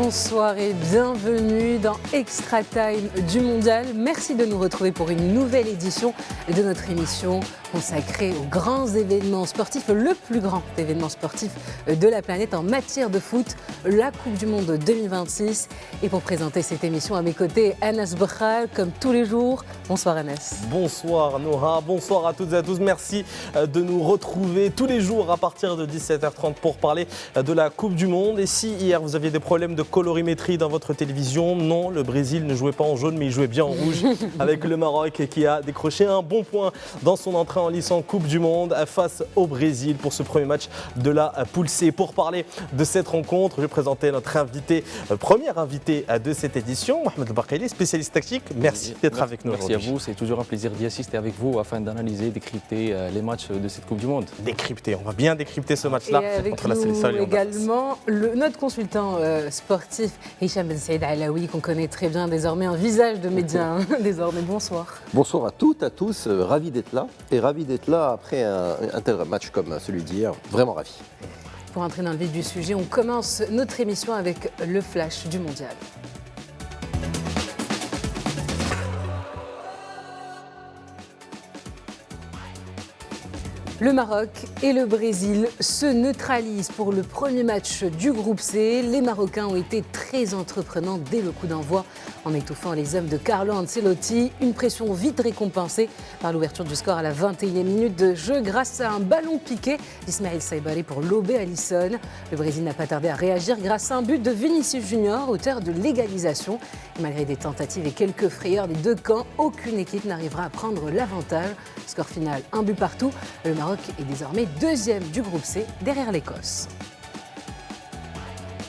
Bonsoir et bienvenue dans Extra Time du Mondial. Merci de nous retrouver pour une nouvelle édition de notre émission consacrée aux grands événements sportifs, le plus grand événement sportif de la planète en matière de foot, la Coupe du Monde 2026. Et pour présenter cette émission à mes côtés, Anas Bechal, comme tous les jours. Bonsoir Anas. Bonsoir Noha, bonsoir à toutes et à tous. Merci de nous retrouver tous les jours à partir de 17h30 pour parler de la Coupe du Monde. Et si hier vous aviez des problèmes de colorimétrie dans votre télévision, non, le Brésil ne jouait pas en jaune mais il jouait bien en rouge avec le Maroc qui a décroché un bon point dans son entrée en lice en Coupe du Monde face au Brésil pour ce premier match de la poule C. Pour parler de cette rencontre, je vais présenter notre invité, premier invité de cette édition, Mohamed Bakhaili, spécialiste tactique. Merci d'être avec nous. Merci à vous, c'est toujours un plaisir d'y assister avec vous afin d'analyser, décrypter les matchs de cette Coupe du Monde. Décrypter, on va bien décrypter ce match-là entre la sélection et également notre consultant sportif Hicham Ben Saïd Alaoui, qu'on connaît très bien désormais, un visage de média. Désormais, bonsoir. Bonsoir à toutes, à tous, ravi d'être là et ravi d'être là après un tel match comme celui d'hier, vraiment ravi. Pour entrer dans le vif du sujet, on commence notre émission avec le flash du mondial. Le Maroc et le Brésil se neutralisent pour le premier match du groupe C. Les Marocains ont été très entreprenants dès le coup d'envoi en étouffant les hommes de Carlo Ancelotti. Une pression vite récompensée par l'ouverture du score à la 21e minute de jeu grâce à un ballon piqué d'Ismaël Saïbari pour lober Alisson. Le Brésil n'a pas tardé à réagir grâce à un but de Vinicius Junior, auteur de l'égalisation. Et malgré des tentatives et quelques frayeurs des deux camps, aucune équipe n'arrivera à prendre l'avantage. Score final, un but partout. Le Maroc est désormais deuxième du groupe C derrière l'Écosse.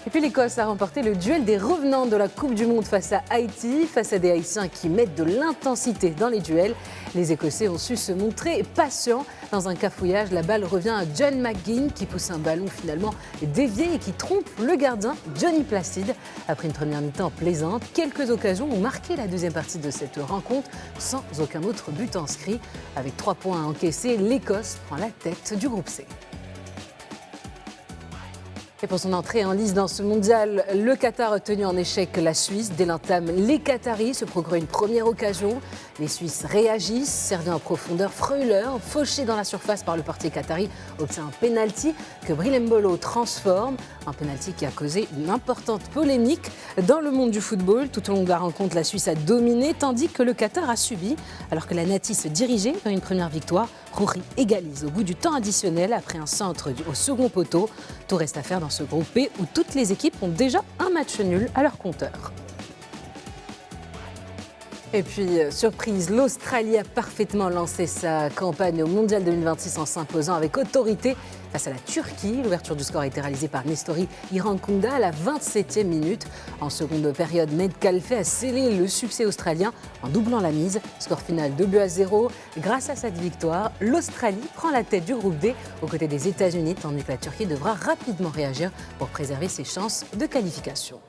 Et puis l'Écosse a remporté le duel des revenants de la Coupe du Monde face à Haïti, face à des Haïtiens qui mettent de l'intensité dans les duels. Les Écossais ont su se montrer patients. Dans un cafouillage, la balle revient à John McGinn qui pousse un ballon finalement dévié et qui trompe le gardien Johnny Placide. Après une première mi-temps plaisante, quelques occasions ont marqué la deuxième partie de cette rencontre sans aucun autre but inscrit. Avec 3 points à encaisser, l'Écosse prend la tête du groupe C. Et pour son entrée en lice dans ce mondial, le Qatar a tenu en échec la Suisse. Dès l'entame, les Qataris se procurent une première occasion. Les Suisses réagissent, servis en profondeur. Freuler, fauché dans la surface par le portier qatari, obtient un pénalty que Bril Mbolo transforme. Un pénalty qui a causé une importante polémique dans le monde du football. Tout au long de la rencontre, la Suisse a dominé, tandis que le Qatar a subi. Alors que la Nati se dirigeait vers une première victoire, Rouri égalise au bout du temps additionnel après un centre au second poteau. Tout reste à faire dans ce groupe B où toutes les équipes ont déjà un match nul à leur compteur. Et puis, surprise, l'Australie a parfaitement lancé sa campagne au Mondial 2026 en s'imposant avec autorité face à la Turquie. L'ouverture du score a été réalisée par Nestori Irankunda à la 27e minute. En seconde période, Med Khalfe a scellé le succès australien en doublant la mise. Score final 2-0. Grâce à cette victoire, l'Australie prend la tête du groupe D aux côtés des États-Unis, tandis que la Turquie devra rapidement réagir pour préserver ses chances de qualification.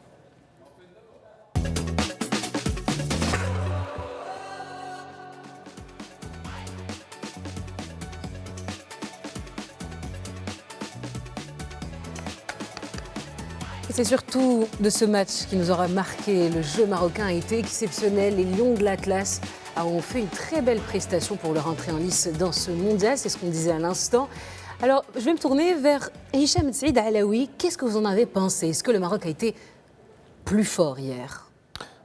C'est surtout de ce match qui nous aura marqué. Le jeu marocain a été exceptionnel. Les Lions de l'Atlas ont fait une très belle prestation pour leur entrée en lice dans ce mondial. C'est ce qu'on disait à l'instant. Alors, je vais me tourner vers Hicham Ben Saïd Alaoui. Qu'est-ce que vous en avez pensé? Est-ce que le Maroc a été plus fort hier?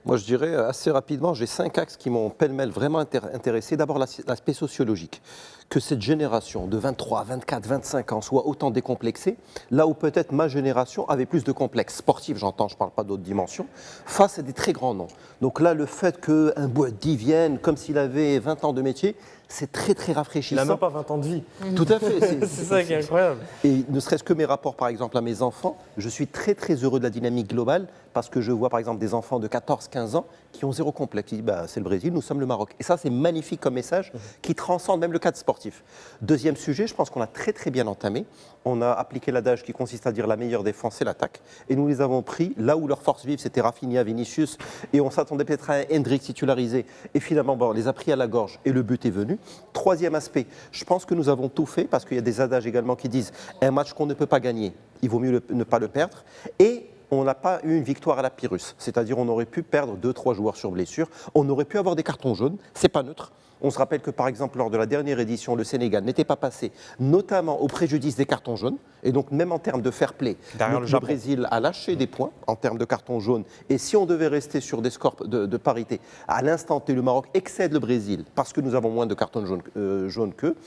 Moi, je dirais assez rapidement, j'ai 5 axes qui m'ont pêle-mêle vraiment intéressé. D'abord, l'aspect sociologique. Que cette génération de 23, 24, 25 ans soit autant décomplexée, là où peut-être ma génération avait plus de complexes sportifs, j'entends, je ne parle pas d'autres dimensions, face à des très grands noms. Donc là, le fait qu'un Boadi vienne comme s'il avait 20 ans de métier, c'est très très rafraîchissant. Il n'a même pas 20 ans de vie. Tout à fait. C'est ça qui est incroyable. Et ne serait-ce que mes rapports, par exemple, à mes enfants, je suis très très heureux de la dynamique globale parce que je vois, par exemple, des enfants de 14-15 ans qui ont zéro complexe. Ils disent, c'est le Brésil, nous sommes le Maroc. Et ça, c'est magnifique comme message qui transcende même le cadre sportif. Deuxième sujet, je pense qu'on a très très bien entamé. On a appliqué l'adage qui consiste à dire la meilleure défense, c'est l'attaque. Et nous les avons pris là où leur force vive, c'était Rafinha, Vinicius. Et on s'attendait peut-être à un Hendrick titularisé. Et finalement, on les a pris à la gorge et le but est venu. Troisième aspect, je pense que nous avons tout fait parce qu'il y a des adages également qui disent un match qu'on ne peut pas gagner, il vaut mieux ne pas le perdre. Et on n'a pas eu une victoire à la Pyrrhus. C'est-à-dire on aurait pu perdre 2-3 joueurs sur blessure. On aurait pu avoir des cartons jaunes. C'est pas neutre. On se rappelle que, par exemple, lors de la dernière édition, le Sénégal n'était pas passé, notamment au préjudice des cartons jaunes. Et donc, même en termes de fair play, le Brésil a lâché des points en termes de cartons jaunes. Et si on devait rester sur des scores de parité, à l'instant T, le Maroc excède le Brésil parce que nous avons moins de cartons jaunes qu'eux.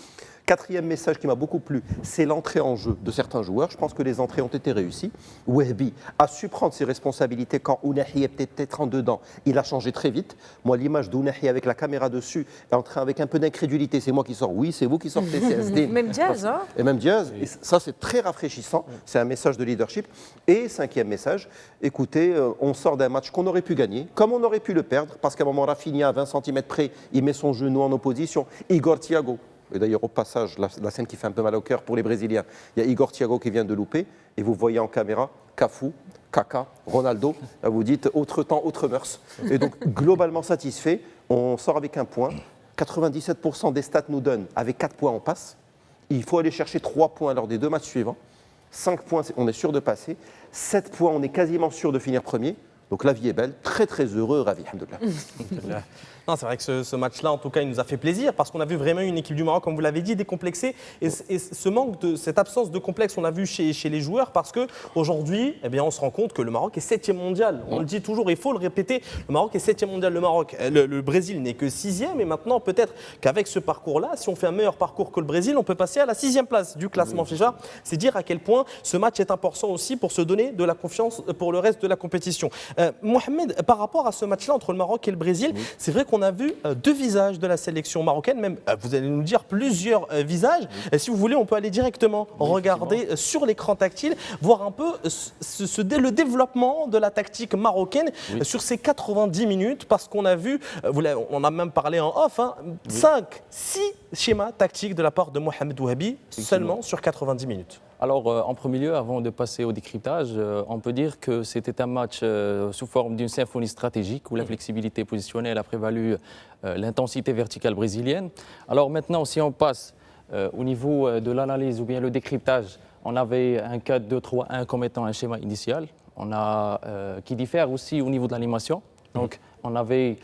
Quatrième message qui m'a beaucoup plu, c'est l'entrée en jeu de certains joueurs. Je pense que les entrées ont été réussies. Wahbi a su prendre ses responsabilités quand Ounahi est peut-être en dedans. Il a changé très vite. Moi, l'image d'Ounahi avec la caméra dessus, est en train avec un peu d'incrédulité. C'est moi qui sors. Oui, c'est vous qui sortez. CSD. Même Diaz, hein. Et même Diaz. Et ça, c'est très rafraîchissant. C'est un message de leadership. Et cinquième message, écoutez, on sort d'un match qu'on aurait pu gagner, comme on aurait pu le perdre, parce qu'à un moment, Rafinha, à 20 cm près, il met son genou en opposition. Igor Thiago. Et d'ailleurs, au passage, la scène qui fait un peu mal au cœur pour les Brésiliens, il y a Igor Thiago qui vient de louper, et vous voyez en caméra Cafu, Kaka, Ronaldo. Là, vous dites autre temps, autre mœurs. Et donc, globalement satisfait, on sort avec un point. 97% des stats nous donnent, avec 4 points, on passe. Il faut aller chercher 3 points lors des 2 matchs suivants. 5 points, on est sûr de passer. 7 points, on est quasiment sûr de finir premier. Donc la vie est belle, très très heureux, ravi, alhamdoulilah. Non, c'est vrai que ce match-là, en tout cas, il nous a fait plaisir parce qu'on a vu vraiment une équipe du Maroc, comme vous l'avez dit, décomplexée. Et ce manque cette absence de complexe, on l'a vu chez les joueurs parce qu'aujourd'hui, on se rend compte que le Maroc est 7e mondial. On le dit toujours, il faut le répéter, le Maroc est 7e mondial. Le Brésil n'est que 6e. Et maintenant, peut-être qu'avec ce parcours-là, si on fait un meilleur parcours que le Brésil, on peut passer à la 6e place du classement FIFA. C'est dire à quel point ce match est important aussi pour se donner de la confiance pour le reste de la compétition. Mohamed, par rapport à ce match-là entre le Maroc et le Brésil, c'est vrai qu'on a vu 2 visages de la sélection marocaine, même vous allez nous dire plusieurs visages. Si vous voulez, on peut aller directement regarder sur l'écran tactile, voir un peu le développement de la tactique marocaine sur ces 90 minutes, parce qu'on a vu, on a même parlé en off, 6 schémas tactiques de la part de Mohamed Wahbi seulement sur 90 minutes. Alors, en premier lieu, avant de passer au décryptage, on peut dire que c'était un match sous forme d'une symphonie stratégique où la flexibilité positionnelle a prévalu l'intensité verticale brésilienne. Alors maintenant, si on passe au niveau de l'analyse ou bien le décryptage, on avait un 4-2-3-1 comme étant un schéma initial. On a, qui diffère aussi au niveau de l'animation. Donc, on avait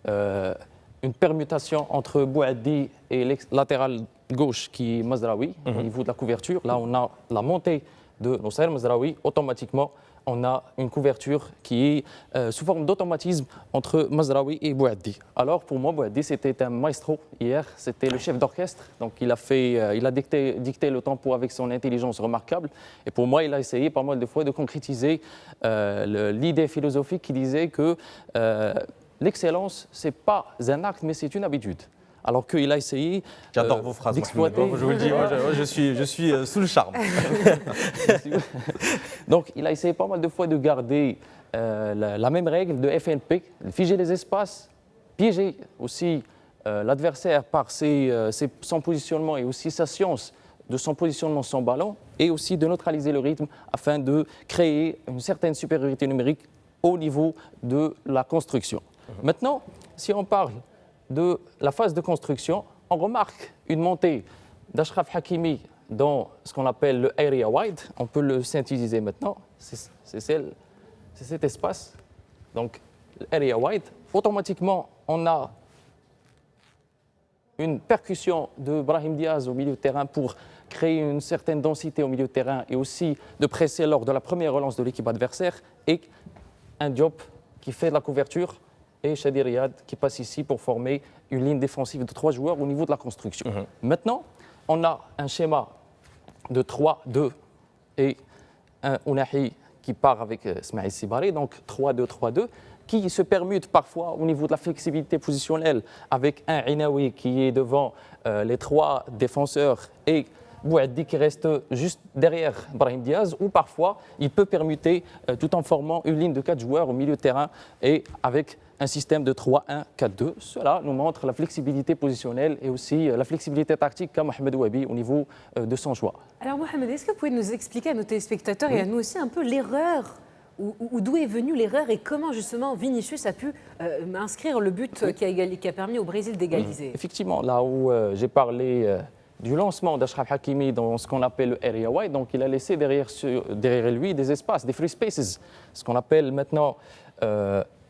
une permutation entre Bouaddi et latéral gauche qui est Mazraoui au niveau de la couverture. Là, on a la montée de Nossair Mazraoui. Automatiquement, on a une couverture qui est sous forme d'automatisme entre Mazraoui et Bouaddi. Alors, pour moi, Bouaddi, c'était un maestro hier. C'était le chef d'orchestre. Donc, il a dicté le tempo avec son intelligence remarquable. Et pour moi, il a essayé pas mal de fois de concrétiser l'idée philosophique qui disait que l'excellence, ce n'est pas un acte, mais c'est une habitude. Alors qu'il a essayé j'adore vos phrases, d'exploiter. Je vous le dis, moi, je suis sous le charme. Donc, il a essayé pas mal de fois de garder la même règle de FNP, de figer les espaces, piéger aussi l'adversaire par son positionnement et aussi sa science de son positionnement sans ballon, et aussi de neutraliser le rythme afin de créer une certaine supériorité numérique au niveau de la construction. Maintenant, si on parle de la phase de construction, on remarque une montée d'Achraf Hakimi dans ce qu'on appelle le area wide. On peut le synthétiser maintenant. C'est cet espace. Donc, l'area wide. Automatiquement, on a une percussion de Brahim Diaz au milieu de terrain pour créer une certaine densité au milieu de terrain et aussi de presser lors de la première relance de l'équipe adversaire, et un Diop qui fait de la couverture et Chadi Riyad qui passe ici pour former une ligne défensive de 3 joueurs au niveau de la construction. Maintenant, on a un schéma de 3-2 et un Ounahi qui part avec Smaïl Sibari, donc 3-2-3-2, qui se permute parfois au niveau de la flexibilité positionnelle avec un Inaoui qui est devant les 3 défenseurs et Bouaddi qui reste juste derrière Brahim Diaz, ou parfois il peut permuter tout en formant une ligne de 4 joueurs au milieu de terrain et avec un système de 3-1-4-2. Cela nous montre la flexibilité positionnelle et aussi la flexibilité tactique qu'a Mohamed Wahbi au niveau de son choix. Alors Mohamed, est-ce que vous pouvez nous expliquer à nos téléspectateurs et à nous aussi un peu l'erreur, ou d'où est venue l'erreur et comment justement Vinicius a pu inscrire le but qui a permis au Brésil d'égaliser? Effectivement, là où j'ai parlé du lancement d'Achraf Hakimi dans ce qu'on appelle le area wide, donc il a laissé derrière lui des espaces, des free spaces, ce qu'on appelle maintenant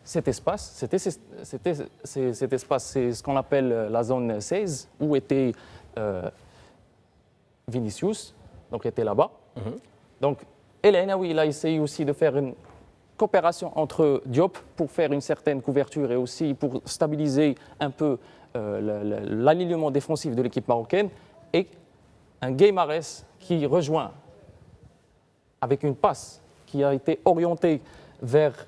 cet espace. Cet espace, c'est ce qu'on appelle la zone 16, où était Vinicius, donc il était là-bas. Donc El Ainaoui, il a essayé aussi de faire une coopération entre Diop pour faire une certaine couverture et aussi pour stabiliser un peu l'alignement défensif de l'équipe marocaine, et un Gueymares qui rejoint avec une passe qui a été orientée vers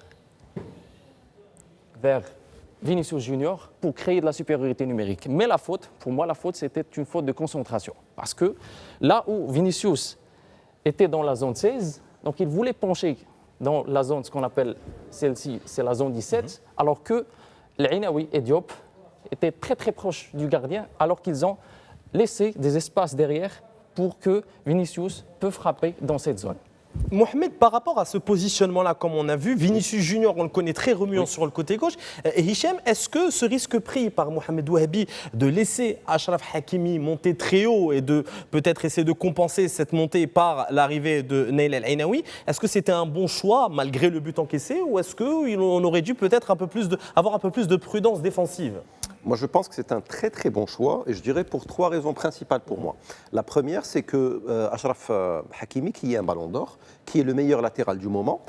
Vinicius Junior pour créer de la supériorité numérique. Mais la faute, pour moi, c'était une faute de concentration. Parce que là où Vinicius était dans la zone 16, donc il voulait pencher dans la zone, ce qu'on appelle celle-ci, c'est la zone 17, alors que l'Ainaoui et Diop étaient très très proches du gardien, alors qu'ils ont laissé des espaces derrière pour que Vinicius peut frapper dans cette zone. Mohamed, par rapport à ce positionnement-là, comme on a vu, Vinicius Junior, on le connaît très remuant sur le côté gauche. Et Hicham, est-ce que ce risque pris par Mohamed Ouahabi de laisser Achraf Hakimi monter très haut et de peut-être essayer de compenser cette montée par l'arrivée de Naïl El Ainaoui, est-ce que c'était un bon choix malgré le but encaissé, ou est-ce qu'on aurait dû peut-être avoir un peu plus de prudence défensive? Moi, je pense que c'est un très très bon choix, et je dirais pour 3 raisons principales pour moi. La première, c'est que Achraf Hakimi, qui est un ballon d'or, qui est le meilleur latéral du moment,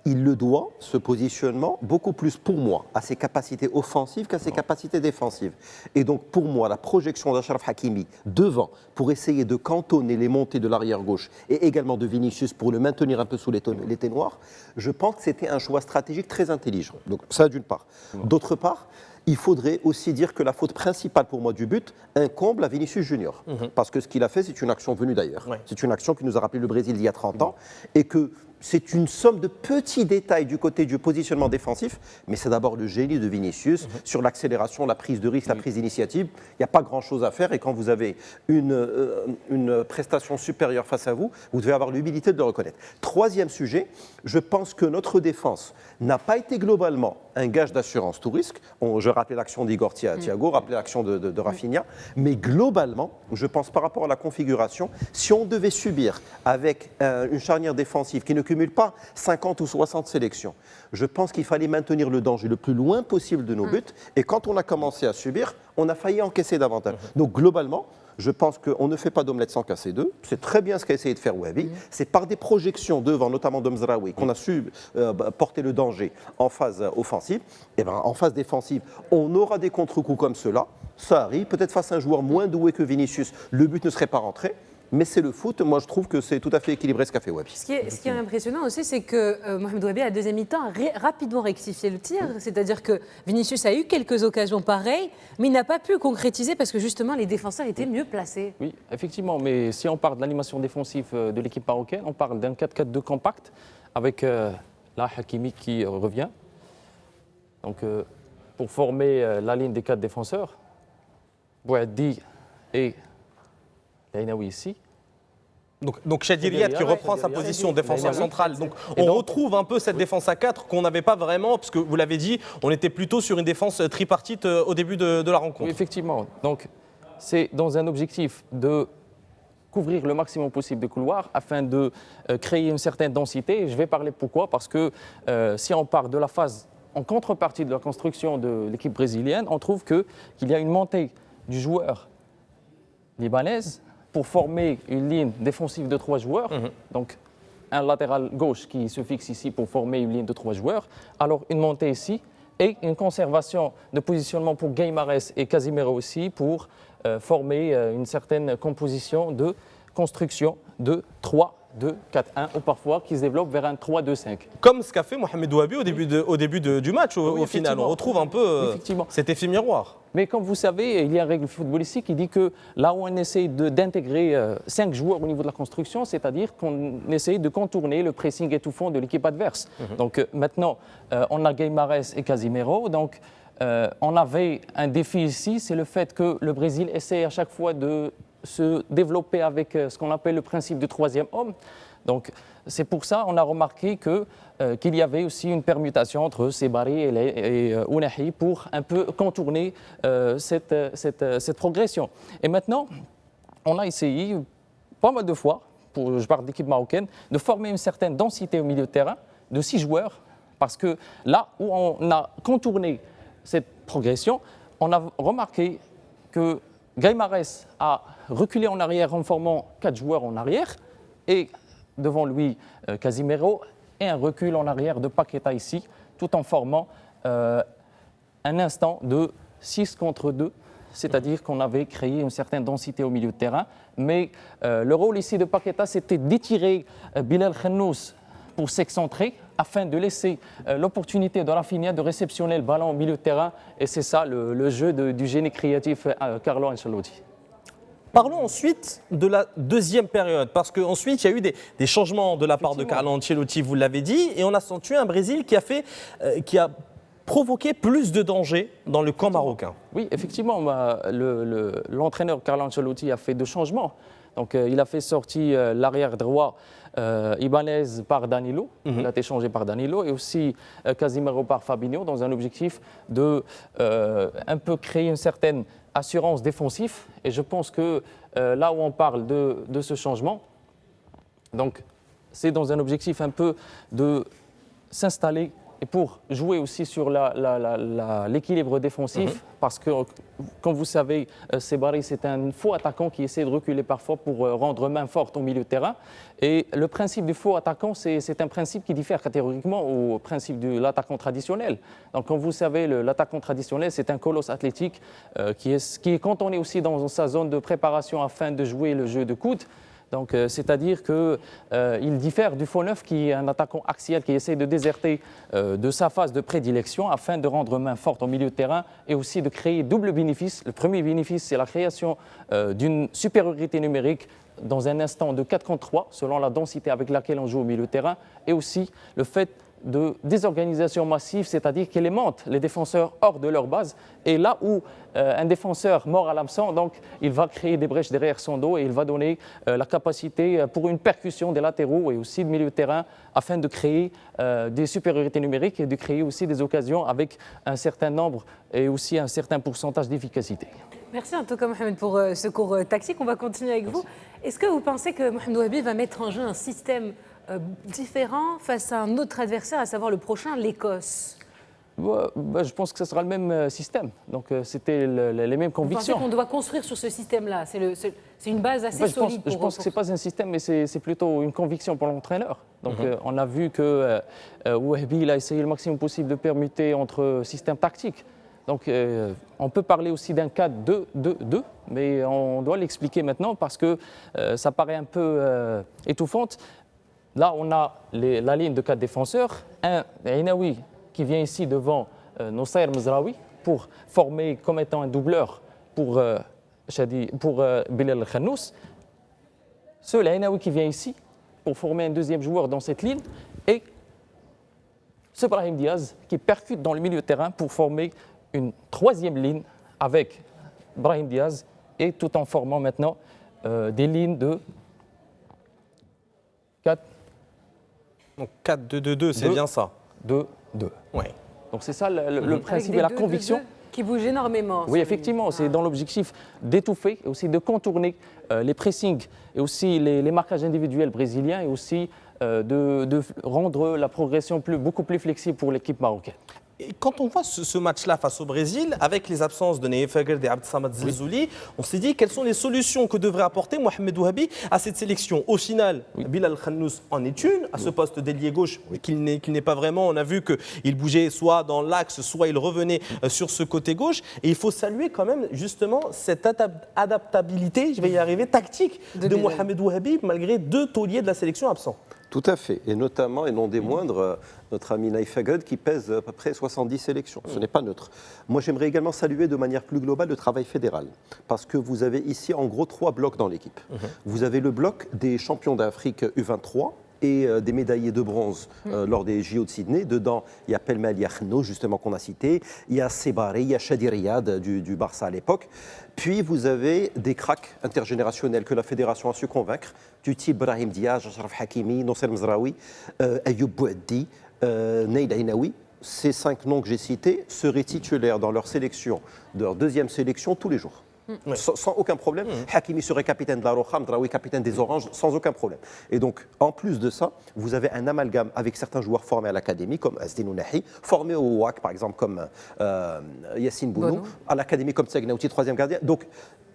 il le doit, ce positionnement, beaucoup plus pour moi à ses capacités offensives qu'à ses capacités défensives. Et donc pour moi, la projection d'Achraf Hakimi devant pour essayer de cantonner les montées de l'arrière gauche et également de Vinicius pour le maintenir un peu sous les ténoirs, je pense que c'était un choix stratégique très intelligent. Donc ça d'une part. D'autre part, il faudrait aussi dire que la faute principale pour moi du but incombe à Vinicius Junior. Parce que ce qu'il a fait, c'est une action venue d'ailleurs. Ouais. C'est une action qui nous a rappelé le Brésil il y a 30 ans. Et que c'est une somme de petits détails du côté du positionnement défensif, mais c'est d'abord le génie de Vinicius sur l'accélération, la prise de risque, la prise d'initiative. Il n'y a pas grand-chose à faire, et quand vous avez une prestation supérieure face à vous, vous devez avoir l'humilité de le reconnaître. Troisième sujet, je pense que notre défense n'a pas été globalement un gage d'assurance tout risque. Je rappelais l'action d'Igor Thiago, rappelais l'action de Rafinha, mais globalement, je pense par rapport à la configuration, si on devait subir avec une charnière défensive qui ne cumule pas 50 ou 60 sélections, je pense qu'il fallait maintenir le danger le plus loin possible de nos buts, et quand on a commencé à subir, on a failli encaisser davantage. Donc globalement, je pense qu'on ne fait pas d'omelette sans casser deux. C'est très bien ce qu'a essayé de faire Ouahabi. C'est par des projections devant, notamment de Mzraoui, qu'on a su porter le danger en phase offensive. Et bien, en phase défensive, on aura des contre-coups comme cela. Ça arrive. Peut-être face à un joueur moins doué que Vinicius, le but ne serait pas rentré. Mais c'est le foot. Moi, je trouve que c'est tout à fait équilibré ce qu'a fait Ouahabi. Ce qui est impressionnant aussi, c'est que Mohamed Ouahabi, à la deuxième mi-temps, a rapidement rectifié le tir. C'est-à-dire que Vinicius a eu quelques occasions pareilles, mais il n'a pas pu concrétiser parce que justement, les défenseurs étaient mieux placés. Oui, effectivement. Mais si on parle de l'animation défensive de l'équipe marocaine, on parle d'un 4-4-2 compact avec là Hakimi qui revient. Donc, pour former la ligne des 4 défenseurs, Bouhaddi et Ainaoui ici. Donc Chadi Riyad qui reprend sa position défenseur central. Donc on retrouve un peu cette défense à 4 qu'on n'avait pas vraiment, parce que vous l'avez dit, on était plutôt sur une défense tripartite au début de la rencontre. Oui, effectivement. Donc c'est dans un objectif de couvrir le maximum possible de couloirs afin de créer une certaine densité. Je vais parler pourquoi. Parce que si on part de la phase en contrepartie de la construction de l'équipe brésilienne, on trouve qu'il y a une montée du joueur libanaise pour former une ligne défensive de 3 joueurs, donc un latéral gauche qui se fixe ici pour former une ligne de 3 joueurs, alors une montée ici et une conservation de positionnement pour Gueymares et Casimiro aussi pour former une certaine composition de construction de 3-2-4-1 ou parfois qui se développe vers un 3-2-5. Comme ce qu'a fait Mohamed Ouahabi au début du match, au final. On retrouve un peu cet effet miroir. Mais comme vous savez, il y a une règle footballistique qui dit que là où on essaie d'intégrer 5 joueurs au niveau de la construction, c'est-à-dire qu'on essaie de contourner le pressing étouffant de l'équipe adverse. Donc maintenant, on a Gueymares et Casimiro. Donc on avait un défi ici, c'est le fait que le Brésil essaie à chaque fois de se développer avec ce qu'on appelle le principe du 3e homme. Donc c'est pour ça qu'on a remarqué qu'il y avait aussi une permutation entre Sebari et Ounahi pour un peu contourner cette progression. Et maintenant, on a essayé pas mal de fois, je parle d'équipe marocaine, de former une certaine densité au milieu de terrain de 6 joueurs, parce que là où on a contourné cette progression, on a remarqué que Guimarães a reculé en arrière en formant 4 joueurs en arrière, et devant lui Casimiro, et un recul en arrière de Paqueta ici, tout en formant un instant de 6 contre 2, c'est-à-dire qu'on avait créé une certaine densité au milieu de terrain. Mais le rôle ici de Paqueta, c'était d'étirer Bilal Khannous pour s'excentrer afin de laisser l'opportunité de Rafinha de réceptionner le ballon au milieu de terrain. Et c'est ça le jeu du génie créatif Carlo Ancelotti. Parlons ensuite de la deuxième période, parce qu'ensuite il y a eu des changements de la part de Carlo Ancelotti, vous l'avez dit, et on a senti un Brésil qui a provoqué plus de danger dans le camp marocain. Oui, effectivement, l'entraîneur Carlo Ancelotti a fait 2 changements. Donc, il a fait sortir l'arrière droit Ibanez par Danilo, il a été changé par Danilo, et aussi Casimiro par Fabinho, dans un objectif de un peu créer une certaine assurance défensive. Et je pense que là où on parle de ce changement, donc c'est dans un objectif un peu de s'installer et pour jouer aussi sur l'équilibre défensif, parce que, comme vous savez, Sebari, c'est un faux attaquant qui essaie de reculer parfois pour rendre main forte au milieu de terrain. Et le principe du faux attaquant, c'est un principe qui diffère catégoriquement au principe de l'attaquant traditionnel. Donc, comme vous savez, l'attaquant traditionnel, c'est un colosse athlétique qui est cantonné aussi dans sa zone de préparation afin de jouer le jeu de coude. Donc, c'est-à-dire qu'il diffère du faux neuf qui est un attaquant axial qui essaie de déserter de sa phase de prédilection afin de rendre main forte au milieu de terrain et aussi de créer double bénéfice. Le premier bénéfice, c'est la création d'une supériorité numérique dans un instant de 4 contre 3, selon la densité avec laquelle on joue au milieu de terrain, et aussi le fait de désorganisation massive, c'est-à-dire qu'il aimante les défenseurs hors de leur base. Et là où un défenseur mord à l'absent, donc il va créer des brèches derrière son dos et il va donner la capacité pour une percussion des latéraux et aussi de milieu de terrain afin de créer des supériorités numériques et de créer aussi des occasions avec un certain nombre et aussi un certain pourcentage d'efficacité. Merci en tout cas Mohamed pour ce cours tactique. On va continuer avec vous. Est-ce que vous pensez que Mohamed Wahabi va mettre en jeu un système différent face à un autre adversaire, à savoir le prochain, l'Écosse? Je pense que ce sera le même système. Donc, c'était les mêmes convictions. Vous pensez qu'on doit construire sur ce système-là? C'est une base assez solide. Je pense que ce n'est pas un système, mais c'est plutôt une conviction pour l'entraîneur. Donc, on a vu que Wahabi a essayé le maximum possible de permuter entre systèmes tactiques. Donc, on peut parler aussi d'un 4-2-2-2, mais on doit l'expliquer maintenant parce que ça paraît un peu étouffante. Là, on a la ligne de 4 défenseurs. Un Ainaoui qui vient ici devant Nossair Mezraoui pour former comme étant un doubleur pour Bilal Khannous. Seul Ainaoui qui vient ici pour former un deuxième joueur dans cette ligne. Et ce Brahim Diaz qui percute dans le milieu de terrain pour former une troisième ligne avec Brahim Diaz et tout en formant maintenant des lignes de 4. Donc 4-2-2-2, c'est bien ça. 2-2. Oui. Donc c'est ça le principe et la conviction. Qui bouge énormément. Oui, effectivement, c'est dans l'objectif d'étouffer et aussi de contourner les pressings et aussi les marquages individuels brésiliens et aussi de rendre la progression beaucoup plus flexible pour l'équipe marocaine. Et quand on voit ce match-là face au Brésil, avec les absences de Naïef Aguerd et Abdessamad Zelzouli, on s'est dit quelles sont les solutions que devrait apporter Mohamed Wahabi à cette sélection. Au final, Bilal Khannous en est une, à ce poste d'ailier gauche qu'il n'est pas vraiment. On a vu qu'il bougeait soit dans l'axe, soit il revenait sur ce côté gauche. Et il faut saluer quand même justement cette adaptabilité, je vais y arriver, tactique de Mohamed Wahabi, malgré 2 tauliers de la sélection absents. Tout à fait, et notamment, et non des moindres, notre ami Naïef Aguerd qui pèse à peu près 70 sélections. Ce n'est pas neutre. Moi, j'aimerais également saluer de manière plus globale le travail fédéral, parce que vous avez ici en gros 3 blocs dans l'équipe. Vous avez le bloc des champions d'Afrique U23, et des médaillés de bronze lors des JO de Sydney. Dedans, il y a Pelmel Yakhno, justement, qu'on a cité. Il y a Sebari, il y a Shadi Riyad du Barça à l'époque. Puis, vous avez des cracks intergénérationnels que la fédération a su convaincre, du type Brahim Diaz, Ashraf Hakimi, Nossair Mezraoui, Ayoub Bouaddi, Naïd Ainaoui. Ces 5 noms que j'ai cités seraient titulaires dans leur sélection, de leur deuxième sélection tous les jours. sans aucun problème. Hakimi serait capitaine de la Roja, Mdraoui capitaine des Oranges, sans aucun problème. Et donc, en plus de ça, vous avez un amalgame avec certains joueurs formés à l'académie, comme Azdin Ounahi, formés au WAC, par exemple, comme Yassine Bounou, à l'académie comme Tsegnaouti, troisième gardien. Donc,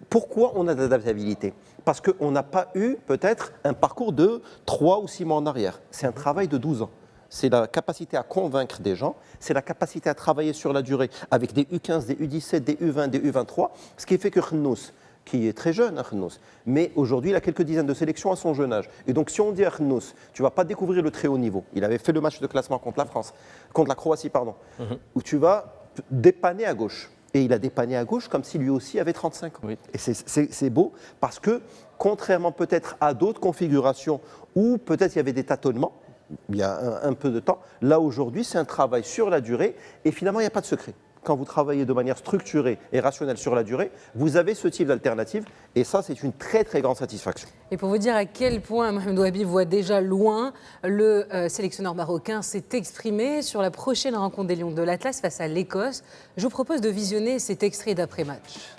pourquoi on a de l'adaptabilité? Parce qu'on n'a pas eu peut-être un parcours de 3 ou 6 mois en arrière. C'est un travail de 12 ans. C'est la capacité à convaincre des gens, c'est la capacité à travailler sur la durée avec des U15, des U17, des U20, des U23, ce qui fait que Khennous, qui est très jeune, Khennous, mais aujourd'hui il a quelques dizaines de sélections à son jeune âge. Et donc si on dit à Khennous, tu ne vas pas découvrir le très haut niveau, il avait fait le match de classement contre la France, contre la Croatie, pardon, où tu vas dépanner à gauche. Et il a dépanné à gauche comme si lui aussi avait 35 ans. Oui. Et c'est beau parce que, contrairement peut-être à d'autres configurations où peut-être il y avait des tâtonnements, il y a un peu de temps, là aujourd'hui c'est un travail sur la durée et finalement il n'y a pas de secret. Quand vous travaillez de manière structurée et rationnelle sur la durée, vous avez ce type d'alternative et ça c'est une très très grande satisfaction. Et pour vous dire à quel point Mohamed Ouabi voit déjà loin, le sélectionneur marocain s'est exprimé sur la prochaine rencontre des Lions de l'Atlas face à l'Écosse. Je vous propose de visionner cet extrait d'après-match.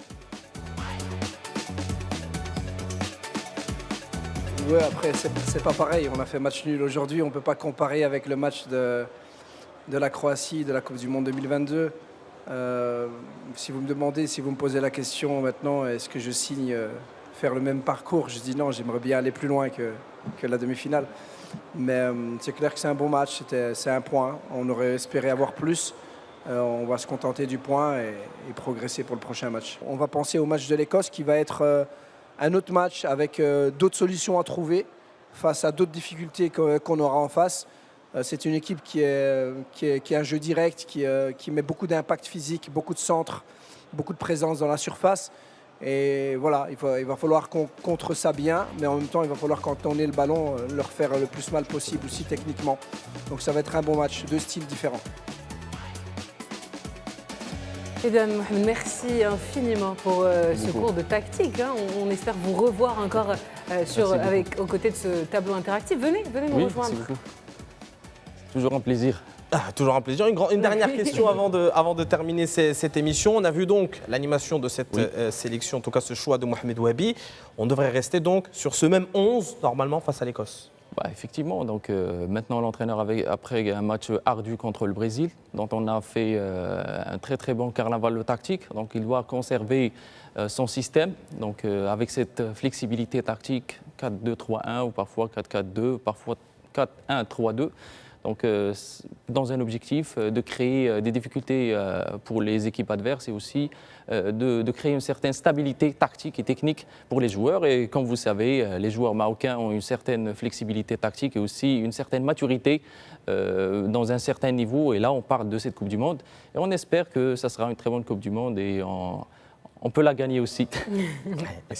Ouais, après, c'est pas pareil. On a fait match nul aujourd'hui. On ne peut pas comparer avec le match de la Croatie, de la Coupe du Monde 2022. Si vous me demandez, si vous me posez la question maintenant, est-ce que je signe faire le même parcours? Je dis non, j'aimerais bien aller plus loin que la demi-finale. Mais c'est clair que c'est un bon match, c'est un point. On aurait espéré avoir plus. On va se contenter du point et progresser pour le prochain match. On va penser au match de l'Écosse qui va être un autre match avec d'autres solutions à trouver face à d'autres difficultés qu'on aura en face. C'est une équipe qui a un jeu direct, qui met beaucoup d'impact physique, beaucoup de centres, beaucoup de présence dans la surface. Et voilà, il va falloir qu'on contre ça bien, mais en même temps, il va falloir, quand on est le ballon, leur faire le plus mal possible aussi techniquement. Donc ça va être un bon match, deux styles différents. Eh bien, Mohamed, merci infiniment pour ce cours de tactique. Hein. On espère vous revoir encore aux côtés de ce tableau interactif. Venez nous rejoindre. Merci beaucoup. Toujours un plaisir. Toujours un plaisir. Une dernière question avant de terminer cette émission. On a vu donc l'animation de cette sélection, en tout cas ce choix de Mohamed Ouabi. On devrait rester donc sur ce même 11 normalement face à l'Écosse. Effectivement, donc maintenant l'entraîneur après un match ardu contre le Brésil, dont on a fait un très très bon carnaval tactique, donc il doit conserver son système, donc avec cette flexibilité tactique 4-2-3-1 ou parfois 4-4-2, parfois 4-1-3-2. Donc, dans un objectif de créer des difficultés pour les équipes adverses et aussi de créer une certaine stabilité tactique et technique pour les joueurs. Et comme vous savez, les joueurs marocains ont une certaine flexibilité tactique et aussi une certaine maturité dans un certain niveau. Et là, on parle de cette Coupe du Monde. Et on espère que ça sera une très bonne Coupe du Monde et on peut la gagner aussi.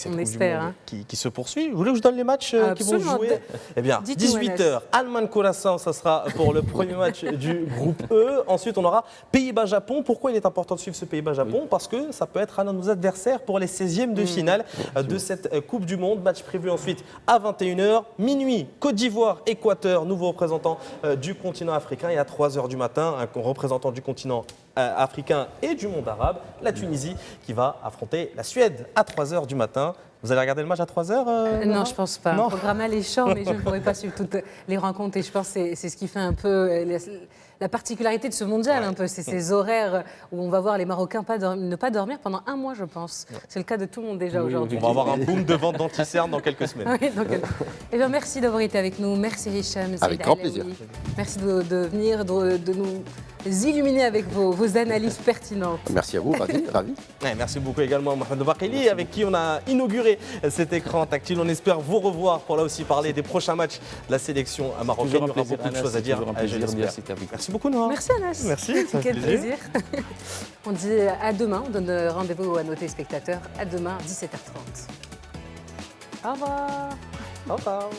On espère. Qui se poursuit. Vous voulez que je donne les matchs qui vont jouer? Eh bien, 18h, Allemagne-Curaçao, ça sera pour le premier match du groupe E. Ensuite, on aura Pays-Bas-Japon. Pourquoi il est important de suivre ce Pays-Bas-Japon? Parce que ça peut être un de nos adversaires pour les 16e de finale de cette Coupe du Monde. Match prévu ensuite à 21h. Minuit, Côte d'Ivoire-Équateur, nouveau représentant du continent africain. Et à 3h du matin, un représentant du continent africain et du monde arabe, la Tunisie qui va affronter la Suède à 3h du matin. Vous allez regarder le match à 3h Non, je ne pense pas. Non. Le programme alléchant, mais je ne pourrais pas suivre toutes les rencontres. Et je pense que c'est ce qui fait un peu la particularité de ce mondial. Un peu, c'est ces horaires où on va voir les Marocains ne pas dormir pendant un mois, je pense. C'est le cas de tout le monde déjà aujourd'hui. On va avoir un boom de vente d'anti-cerne dans quelques semaines. Oui, donc, eh bien, merci d'avoir été avec nous. Merci Hicham. Avec grand plaisir. Merci de venir, de nous illuminer avec vos analyses pertinentes. Merci à vous, ravi. Ouais, merci beaucoup également à Mohamed Bakhili, avec qui on a inauguré cet écran tactile. On espère vous revoir pour là aussi parler des prochains matchs de la sélection marocaine. Il y aura beaucoup de choses à dire. Merci beaucoup Noah. Merci Anas. Merci, quel plaisir. On dit à demain, on donne rendez-vous à nos téléspectateurs. À demain, 17h30. Au revoir. Au revoir.